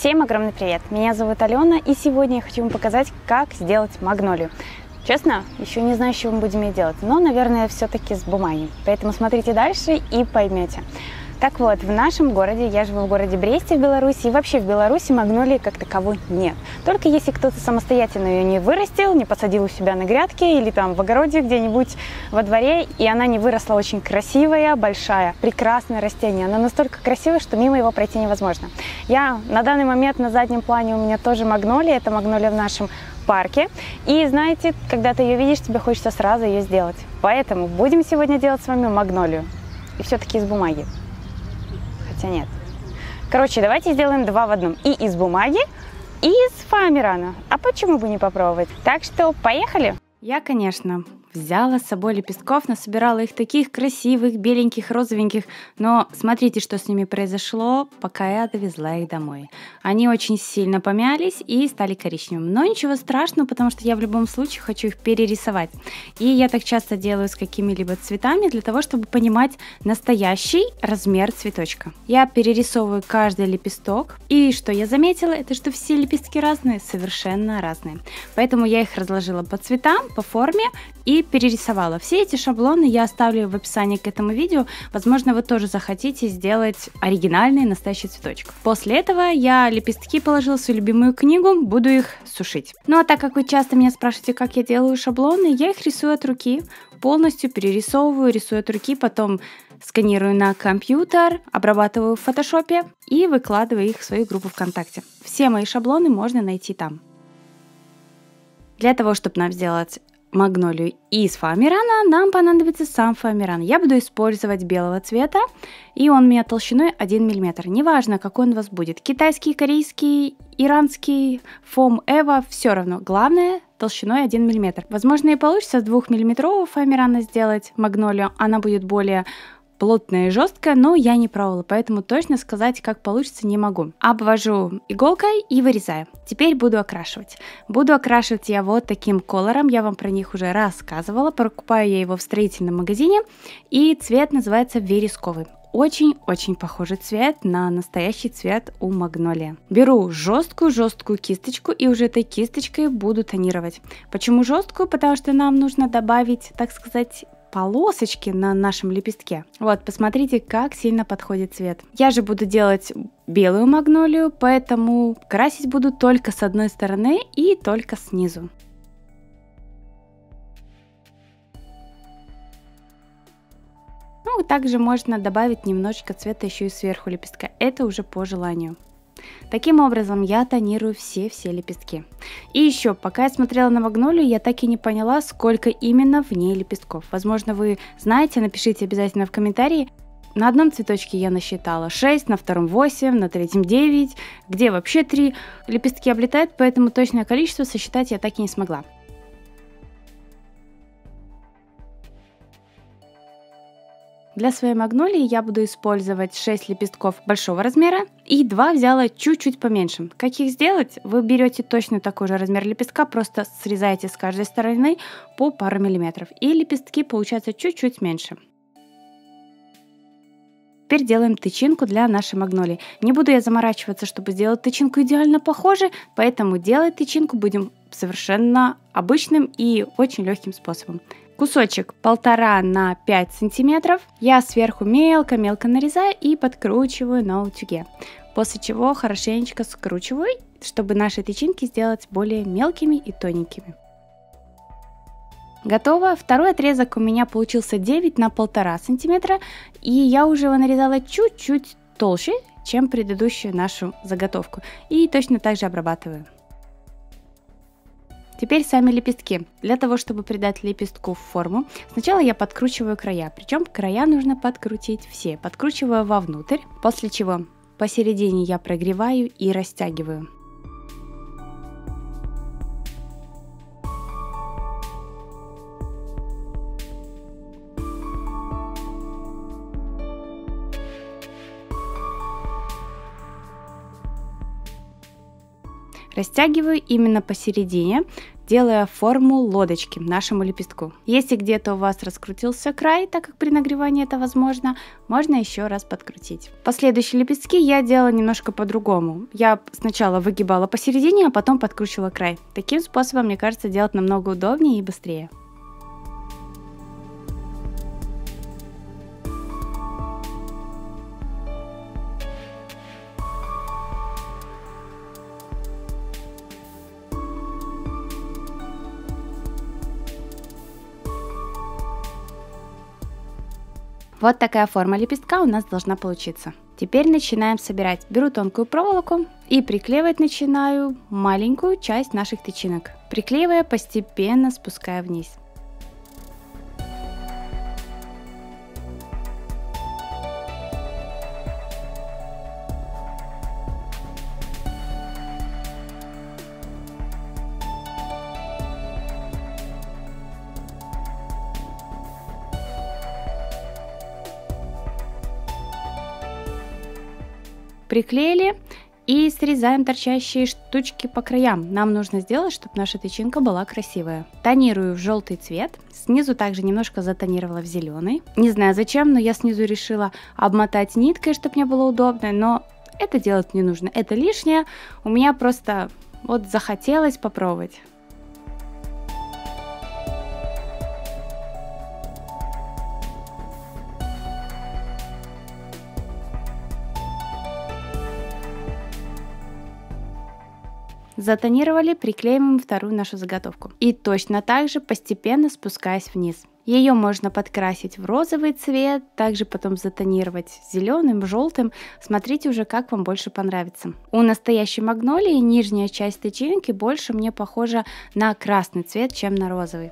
Всем огромный привет! Меня зовут Алена, и сегодня я хочу вам показать, как сделать магнолию. Честно, еще не знаю, с чего мы будем ее делать, но, наверное, все-таки с бумаги. Поэтому смотрите дальше и поймете. Так вот, в нашем городе, я живу в городе Бресте в Беларуси, и вообще в Беларуси магнолии как таковой нет. Только если кто-то самостоятельно ее не вырастил, не посадил у себя на грядке или там в огороде где-нибудь во дворе, и она не выросла очень красивая, большая, прекрасное растение. Она настолько красивая, что мимо его пройти невозможно. На данный момент на заднем плане у меня тоже магнолия, это магнолия в нашем парке. И знаете, когда ты ее видишь, тебе хочется сразу ее сделать. Поэтому будем сегодня делать с вами магнолию. И все-таки из бумаги. Хотя нет. Короче, давайте сделаем два в одном. И из бумаги, и из фоамирана. А почему бы не попробовать? Так что поехали! Я, конечно, взяла с собой лепестков, насобирала их таких красивых, беленьких, розовеньких, но смотрите, что с ними произошло, пока я довезла их домой. Они очень сильно помялись и стали коричневыми, но ничего страшного, потому что я в любом случае хочу их перерисовать. И я так часто делаю с какими-либо цветами для того, чтобы понимать настоящий размер цветочка. Я перерисовываю каждый лепесток, и что я заметила, это что все лепестки разные, совершенно разные. Поэтому я их разложила по цветам, по форме и перерисовала. Все эти шаблоны я оставлю в описании к этому видео. Возможно, вы тоже захотите сделать оригинальный настоящий цветочек. После этого я лепестки положила в свою любимую книгу, буду их сушить. Ну а так как вы часто меня спрашиваете, как я делаю шаблоны, я их рисую от руки, полностью перерисовываю, рисую от руки, потом сканирую на компьютер, обрабатываю в фотошопе и выкладываю их в свою группу ВКонтакте. Все мои шаблоны можно найти там. Для того, чтобы нам сделать магнолию из фоамирана, нам понадобится сам фоамиран. Я буду использовать белого цвета, и он у меня толщиной 1 мм. Неважно, какой он у вас будет. Китайский, корейский, иранский, фом, эва, все равно. Главное, толщиной 1 мм. Возможно, и получится с 2 мм фоамирана сделать магнолию. Она будет более плотная и жесткая, но я не пробовала, поэтому точно сказать, как получится, не могу. Обвожу иголкой и вырезаю. Теперь буду окрашивать. Буду окрашивать я вот таким колором, я вам про них уже рассказывала, покупаю я его в строительном магазине, и цвет называется вересковый. Очень-очень похожий цвет на настоящий цвет у магнолии. Беру жесткую кисточку и уже этой кисточкой буду тонировать. Почему жесткую? Потому что нам нужно добавить, так сказать, полосочки на нашем лепестке. Вот, посмотрите, как сильно подходит цвет. Я же буду делать белую магнолию, поэтому красить буду только с одной стороны и только снизу. Ну, также можно добавить немножечко цвета еще и сверху лепестка. Это уже по желанию. Таким образом я тонирую все лепестки. И еще, пока я смотрела на магнолию, я так и не поняла, сколько именно в ней лепестков. Возможно, вы знаете, напишите обязательно в комментарии. На одном цветочке я насчитала 6, на втором 8, на третьем 9, где вообще 3 лепестки облетают, поэтому точное количество сосчитать я так и не смогла. Для своей магнолии я буду использовать 6 лепестков большого размера и 2 взяла чуть-чуть поменьше. Как их сделать? Вы берете точно такой же размер лепестка, просто срезаете с каждой стороны по пару миллиметров. И лепестки получаются чуть-чуть меньше. Теперь делаем тычинку для нашей магнолии. Не буду я заморачиваться, чтобы сделать тычинку идеально похожей, поэтому делать тычинку будем совершенно обычным и очень легким способом. Кусочек 1,5 на 5 сантиметров я сверху мелко-мелко нарезаю и подкручиваю на утюге. После чего хорошенечко скручиваю, чтобы наши тычинки сделать более мелкими и тоненькими. Готово. Второй отрезок у меня получился 9 на 1,5 сантиметра, и я уже его нарезала чуть-чуть толще, чем предыдущую нашу заготовку. И точно так же обрабатываю. Теперь сами лепестки. Для того, чтобы придать лепестку форму, сначала я подкручиваю края. Причем края нужно подкрутить все. Подкручиваю вовнутрь, после чего посередине я прогреваю и растягиваю. Растягиваю именно посередине. делая форму лодочки нашему лепестку. Если где-то у вас раскрутился край, так как при нагревании это возможно, можно еще раз подкрутить. Последующие лепестки я делала немножко по-другому. Я сначала выгибала посередине, а потом подкручивала край. Таким способом, мне кажется, делать намного удобнее и быстрее. Вот такая форма лепестка у нас должна получиться. Теперь начинаем собирать. Беру тонкую проволоку и приклеивать начинаю маленькую часть наших тычинок, приклеивая постепенно, спуская вниз. Приклеили и срезаем торчащие штучки по краям. Нам нужно сделать, чтобы наша тычинка была красивая. Тонирую в желтый цвет. Снизу также немножко затонировала в зеленый. Не знаю зачем, но я снизу решила обмотать ниткой, чтобы мне было удобно. Но это делать не нужно. Это лишнее. У меня просто вот захотелось попробовать. Затонировали, приклеим вторую нашу заготовку. И точно так же постепенно спускаясь вниз. Ее можно подкрасить в розовый цвет, также потом затонировать зеленым, желтым. Смотрите уже, как вам больше понравится. У настоящей магнолии нижняя часть тычинки больше мне похожа на красный цвет, чем на розовый.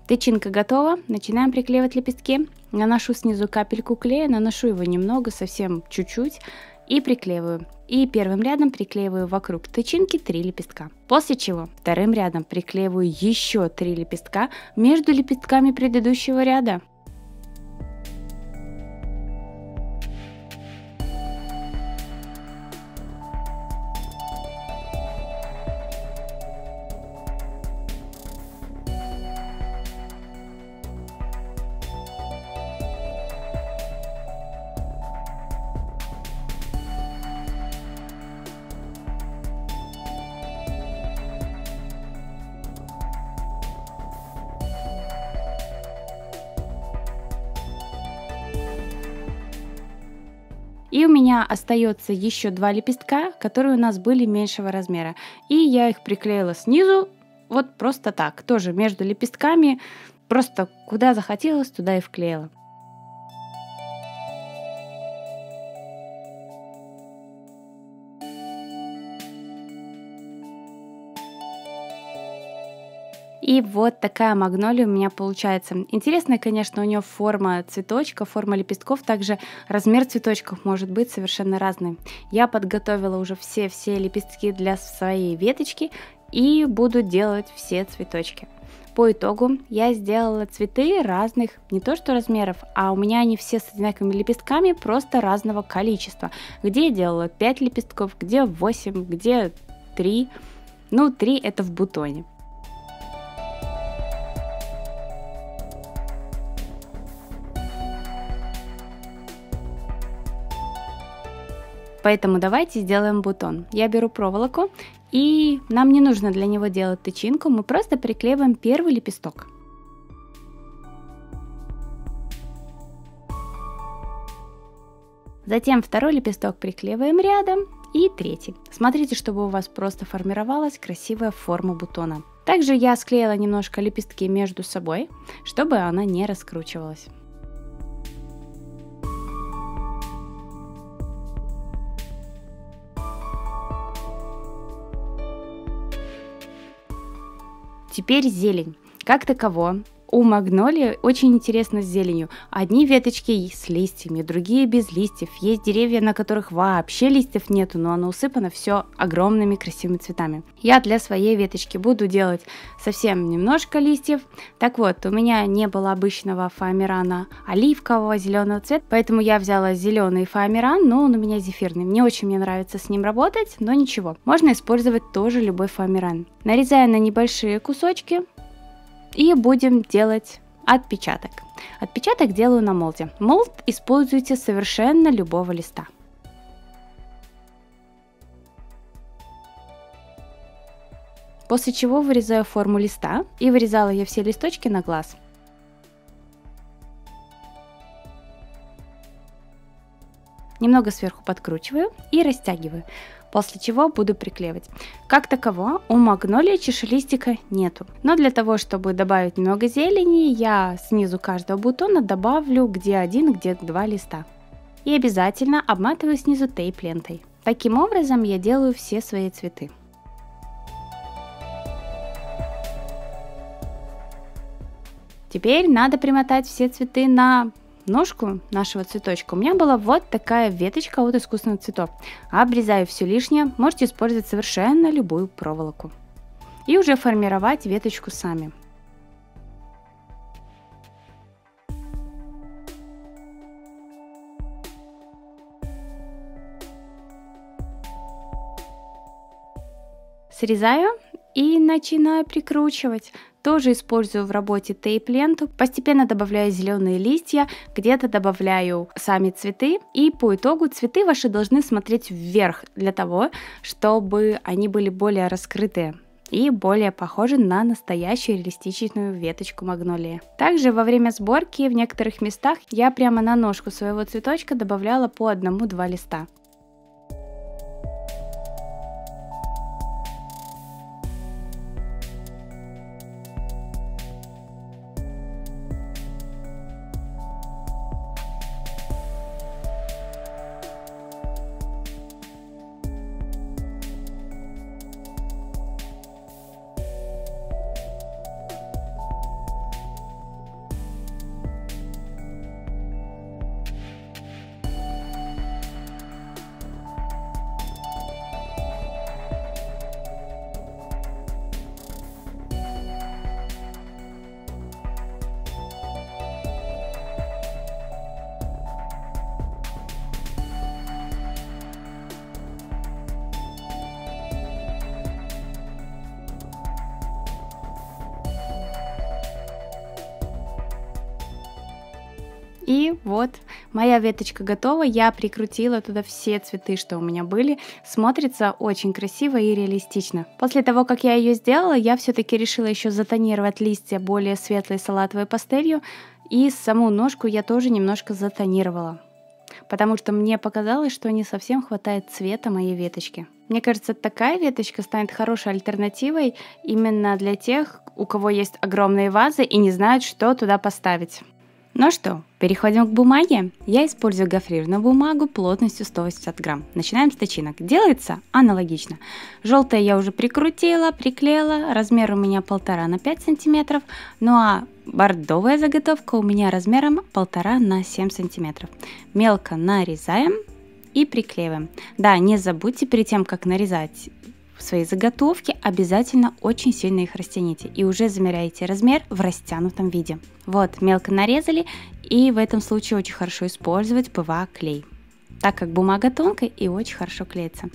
Тычинка готова, начинаем приклеивать лепестки. Наношу снизу капельку клея, наношу его немного, совсем чуть-чуть, и приклеиваю. И первым рядом приклеиваю вокруг тычинки 3 лепестка. После чего вторым рядом приклеиваю еще 3 лепестка между лепестками предыдущего ряда. И у меня остается еще 2 лепестка, которые у нас были меньшего размера. И я их приклеила снизу, вот просто так, тоже между лепестками, просто куда захотелось, туда и вклеила. И вот такая магнолия у меня получается. Интересная, конечно, у нее форма цветочка, форма лепестков, также размер цветочков может быть совершенно разный. Я подготовила уже все лепестки для своей веточки и буду делать все цветочки. По итогу я сделала цветы разных, не то что размеров, а у меня они все с одинаковыми лепестками, просто разного количества. Где я делала 5 лепестков, где 8, где 3. Ну, 3 это в бутоне. Поэтому давайте сделаем бутон. Я беру проволоку, и нам не нужно для него делать тычинку, мы просто приклеиваем первый лепесток. Затем второй лепесток приклеиваем рядом и третий. Смотрите, чтобы у вас просто формировалась красивая форма бутона. Также я склеила немножко лепестки между собой, чтобы она не раскручивалась. Теперь зелень. Как таково, У магнолии очень интересно с зеленью. Одни веточки с листьями, другие без листьев. Есть деревья, на которых вообще листьев нету, но оно усыпано все огромными красивыми цветами. Я для своей веточки буду делать совсем немножко листьев. Так вот, у меня не было обычного фоамирана оливкового, зеленого цвета, поэтому я взяла зеленый фоамиран, но он у меня зефирный. Мне очень нравится с ним работать, но ничего. Можно использовать тоже любой фоамиран. Нарезаю на небольшие кусочки. И будем делать отпечаток. Отпечаток делаю на молде. Молд используйте совершенно любого листа. После чего вырезаю форму листа и вырезала я все листочки на глаз. Немного сверху подкручиваю и растягиваю. После чего буду приклеивать. Как такового у магнолии чашелистика нету. Но для того, чтобы добавить немного зелени, я снизу каждого бутона добавлю где один, где два листа. И обязательно обматываю снизу тейп-лентой. Таким образом я делаю все свои цветы. Теперь надо примотать все цветы на ножку нашего цветочка. У меня была вот такая веточка от искусственных цветов. Обрезаю все лишнее, можете использовать совершенно любую проволоку. И уже формировать веточку сами. Срезаю и начинаю прикручивать. Тоже использую в работе тейп-ленту. Постепенно добавляю зеленые листья, где-то добавляю сами цветы. И по итогу цветы ваши должны смотреть вверх, для того, чтобы они были более раскрытые и более похожи на настоящую реалистичную веточку магнолии. Также во время сборки в некоторых местах я прямо на ножку своего цветочка добавляла по 1-2 листа. И вот моя веточка готова, я прикрутила туда все цветы, что у меня были. Смотрится очень красиво и реалистично. После того, как я ее сделала, я все-таки решила еще затонировать листья более светлой салатовой пастелью. И саму ножку я тоже немножко затонировала, потому что мне показалось, что не совсем хватает цвета моей веточки. Мне кажется, такая веточка станет хорошей альтернативой именно для тех, у кого есть огромные вазы и не знают, что туда поставить. Ну что, переходим к бумаге. Я использую гофрированную бумагу плотностью 180 грамм. Начинаем с тычинок. Делается аналогично. Желтое я уже прикрутила, приклеила. Размер у меня 1,5 на 5 сантиметров. Ну а бордовая заготовка у меня размером 1,5 на 7 сантиметров. Мелко нарезаем и приклеиваем. Да, не забудьте перед тем, как нарезать свои заготовки, обязательно очень сильно их растяните и уже замеряйте размер в растянутом виде. Вот, мелко нарезали, и в этом случае очень хорошо использовать ПВА клей, так как бумага тонкая и очень хорошо клеится.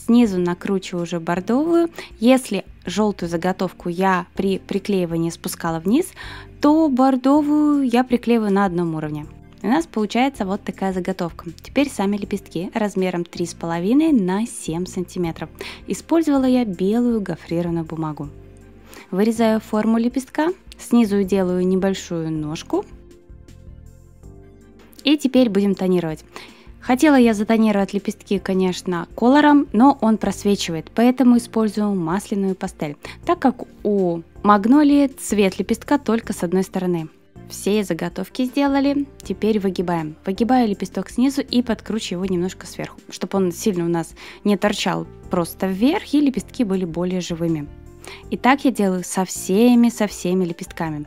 Снизу накручиваю уже бордовую. Если желтую заготовку я при приклеивании спускала вниз, то бордовую я приклеиваю на одном уровне. У нас получается вот такая заготовка. Теперь сами лепестки размером 3,5 на 7 сантиметров. Использовала я белую гофрированную бумагу. Вырезаю форму лепестка, снизу делаю небольшую ножку. И теперь будем тонировать. Хотела я затонировать лепестки, конечно, колором, но он просвечивает, поэтому использую масляную пастель, так как у магнолии цвет лепестка только с одной стороны. Все заготовки сделали, теперь выгибаем. Выгибаю лепесток снизу и подкручиваю его немножко сверху, чтобы он сильно у нас не торчал просто вверх и лепестки были более живыми. И так я делаю со всеми лепестками.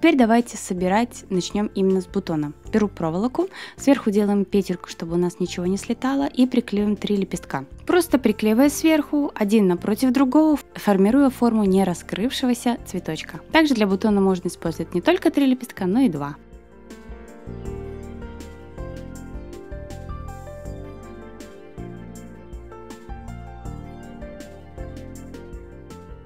теперь давайте собирать, начнем именно с бутона. Беру проволоку, сверху делаем петельку, чтобы у нас ничего не слетало, и приклеиваем 3 лепестка. Просто приклеивая сверху, один напротив другого, формируя форму не раскрывшегося цветочка. Также для бутона можно использовать не только 3 лепестка, но и 2.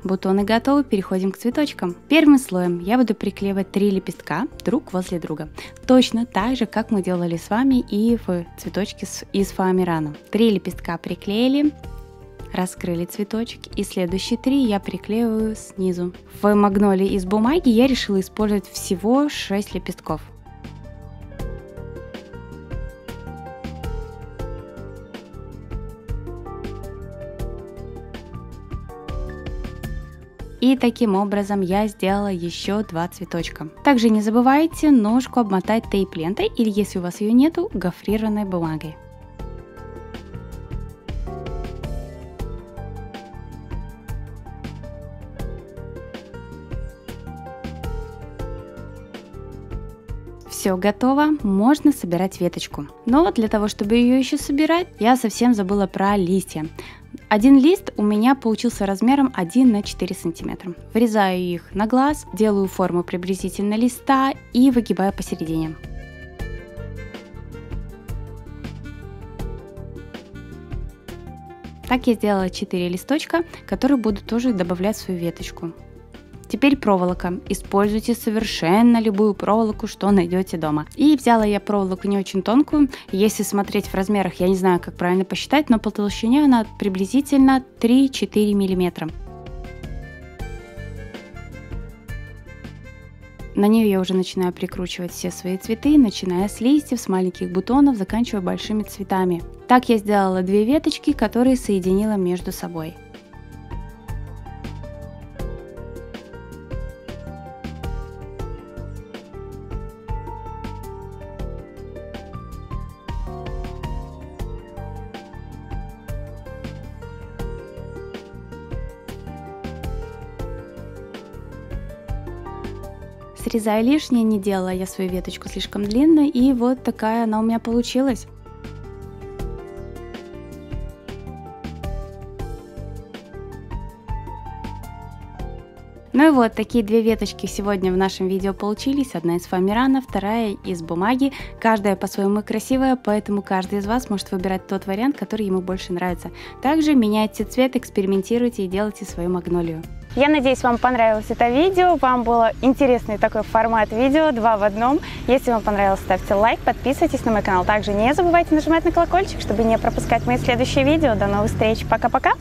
Бутоны готовы, переходим к цветочкам. Первым слоем я буду приклеивать 3 лепестка друг возле друга. Точно так же, как мы делали с вами и в цветочке из фоамирана. 3 лепестка приклеили, раскрыли цветочек, и следующие 3 я приклеиваю снизу. В магнолии из бумаги я решила использовать всего 6 лепестков. И таким образом я сделала еще 2 цветочка. Также не забывайте ножку обмотать тейп-лентой или, если у вас ее нету, гофрированной бумагой. Все готово, можно собирать веточку. Но для того, чтобы ее еще собирать, я совсем забыла про листья. Один лист у меня получился размером 1 на 4 сантиметра. Вырезаю их на глаз, делаю форму приблизительно листа и выгибаю посередине. Так я сделала 4 листочка, которые буду тоже добавлять в свою веточку. Теперь проволока. Используйте совершенно любую проволоку, что найдете дома. И взяла я проволоку не очень тонкую. Если смотреть в размерах, я не знаю, как правильно посчитать, но по толщине она приблизительно 3-4 мм. На нее я уже начинаю прикручивать все свои цветы, начиная с листьев, с маленьких бутонов, заканчивая большими цветами. Так я сделала 2 веточки, которые соединила между собой. Срезаю лишнее, не делала я свою веточку слишком длинной, и вот такая она у меня получилась. Ну и вот, такие 2 веточки сегодня в нашем видео получились. Одна из фоамирана, вторая из бумаги. Каждая по-своему красивая, поэтому каждый из вас может выбирать тот вариант, который ему больше нравится. Также меняйте цвет, экспериментируйте и делайте свою магнолию. Я надеюсь, вам понравилось это видео, вам было интересный такой формат видео, 2 в 1. Если вам понравилось, ставьте лайк, подписывайтесь на мой канал. Также не забывайте нажимать на колокольчик, чтобы не пропускать мои следующие видео. До новых встреч, пока-пока!